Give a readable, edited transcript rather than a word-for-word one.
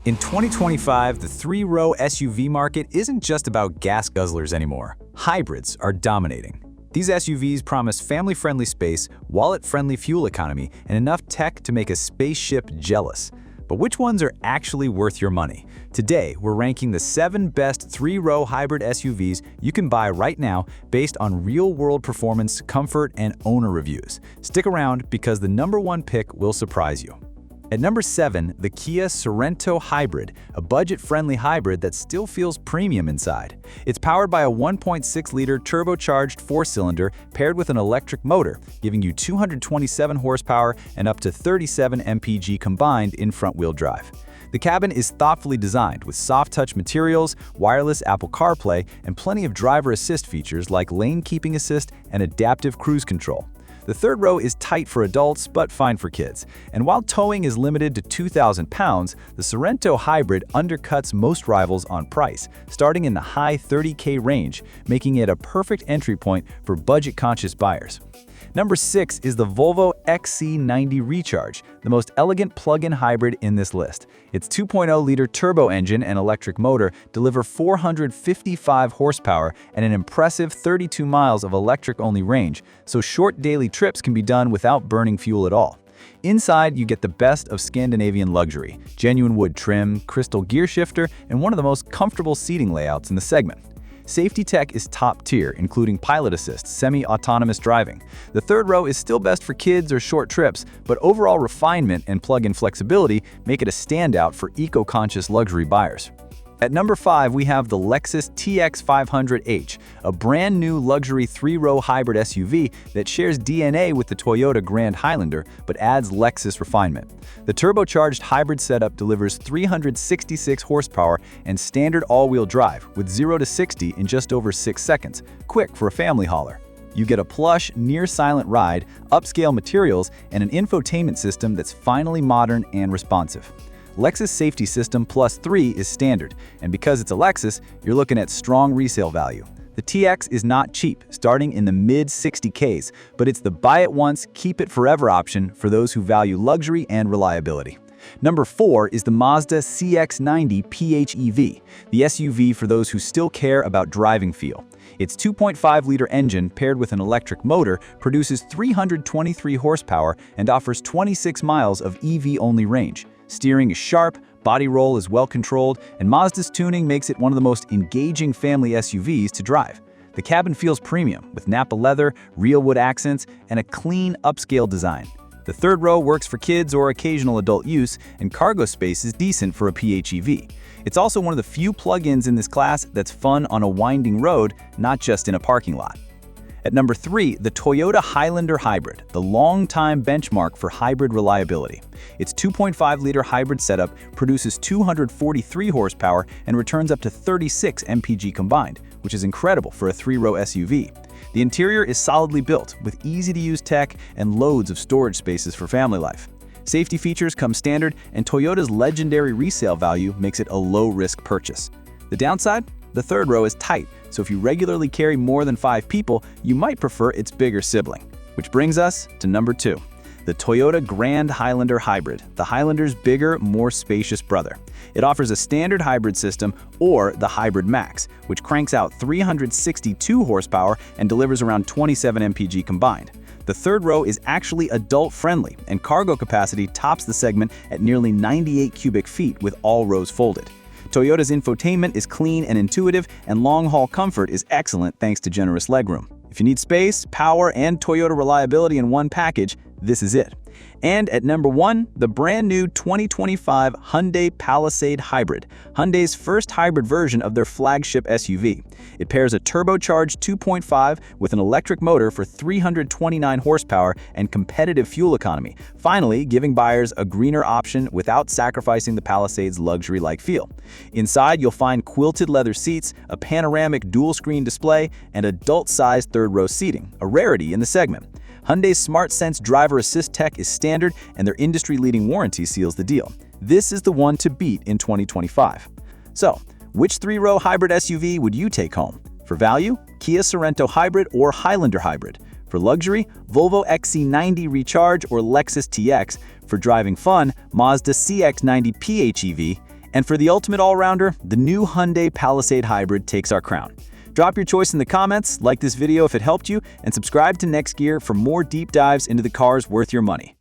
In 2025, the three-row SUV market isn't just about gas guzzlers anymore. Hybrids are dominating. These SUVs promise family-friendly space, wallet-friendly fuel economy, and enough tech to make a spaceship jealous. But which ones are actually worth your money? Today, we're ranking the 7 best three-row hybrid SUVs you can buy right now based on real-world performance, comfort, and owner reviews. Stick around because the #1 pick will surprise you. At number 7, the Kia Sorento Hybrid, a budget-friendly hybrid that still feels premium inside. It's powered by a 1.6-liter turbocharged 4-cylinder paired with an electric motor, giving you 227 horsepower and up to 37 mpg combined in front-wheel drive. The cabin is thoughtfully designed with soft-touch materials, wireless Apple CarPlay, and plenty of driver assist features like lane keeping assist and adaptive cruise control. The third row is tight for adults, but fine for kids. And while towing is limited to 2,000 pounds, the Sorento Hybrid undercuts most rivals on price, starting in the high $30K range, making it a perfect entry point for budget-conscious buyers. Number 6 is the Volvo XC90 Recharge, the most elegant plug-in hybrid in this list. Its 2.0-liter turbo engine and electric motor deliver 455 horsepower and an impressive 32 miles of electric-only range, so short daily trips can be done without burning fuel at all. Inside, you get the best of Scandinavian luxury, genuine wood trim, crystal gear shifter, and one of the most comfortable seating layouts in the segment. Safety tech is top tier, including pilot assist, semi-autonomous driving. The third row is still best for kids or short trips, but overall refinement and plug-in flexibility make it a standout for eco-conscious luxury buyers. At number 5, we have the Lexus TX500H, a brand new luxury three-row hybrid SUV that shares DNA with the Toyota Grand Highlander but adds Lexus refinement. The turbocharged hybrid setup delivers 366 horsepower and standard all-wheel drive with 0 to 60 in just over 6 seconds, quick for a family hauler. You get a plush, near-silent ride, upscale materials, and an infotainment system that's finally modern and responsive. Lexus Safety System Plus 3 is standard, and because it's a Lexus, you're looking at strong resale value. The TX is not cheap, starting in the mid-60Ks, but it's the buy-it-once, keep-it-forever option for those who value luxury and reliability. Number 4 is the Mazda CX-90 PHEV, the SUV for those who still care about driving feel. Its 2.5-liter engine paired with an electric motor produces 323 horsepower and offers 26 miles of EV-only range. Steering is sharp, body roll is well-controlled, and Mazda's tuning makes it one of the most engaging family SUVs to drive. The cabin feels premium, with Napa leather, real wood accents, and a clean, upscale design. The third row works for kids or occasional adult use, and cargo space is decent for a PHEV. It's also one of the few plug-ins in this class that's fun on a winding road, not just in a parking lot. At number 3, the Toyota Highlander Hybrid, the long-time benchmark for hybrid reliability. Its 2.5-liter hybrid setup produces 243 horsepower and returns up to 36 mpg combined, which is incredible for a three-row SUV. The interior is solidly built, with easy-to-use tech and loads of storage spaces for family life. Safety features come standard, and Toyota's legendary resale value makes it a low-risk purchase. The downside? The third row is tight, so if you regularly carry more than 5 people, you might prefer its bigger sibling. Which brings us to number 2, the Toyota Grand Highlander Hybrid, the Highlander's bigger, more spacious brother. It offers a standard hybrid system or the Hybrid Max, which cranks out 362 horsepower and delivers around 27 mpg combined. The third row is actually adult-friendly, and cargo capacity tops the segment at nearly 98 cubic feet with all rows folded. Toyota's infotainment is clean and intuitive, and long-haul comfort is excellent thanks to generous legroom. If you need space, power, and Toyota reliability in one package, this is it. And at number 1, the brand new 2025 Hyundai Palisade Hybrid, Hyundai's first hybrid version of their flagship SUV. It pairs a turbocharged 2.5 with an electric motor for 329 horsepower and competitive fuel economy, finally giving buyers a greener option without sacrificing the Palisade's luxury-like feel. Inside, you'll find quilted leather seats, a panoramic dual-screen display, and adult-sized third-row seating, a rarity in the segment. Hyundai's SmartSense driver assist tech is standard, and their industry-leading warranty seals the deal. This is the one to beat in 2025. So, which three-row hybrid SUV would you take home? For value, Kia Sorento Hybrid or Highlander Hybrid. For luxury, Volvo XC90 Recharge or Lexus TX. For driving fun, Mazda CX-90 PHEV. And for the ultimate all-rounder, the new Hyundai Palisade Hybrid takes our crown. Drop your choice in the comments, like this video if it helped you, and subscribe to Next Gear for more deep dives into the cars worth your money.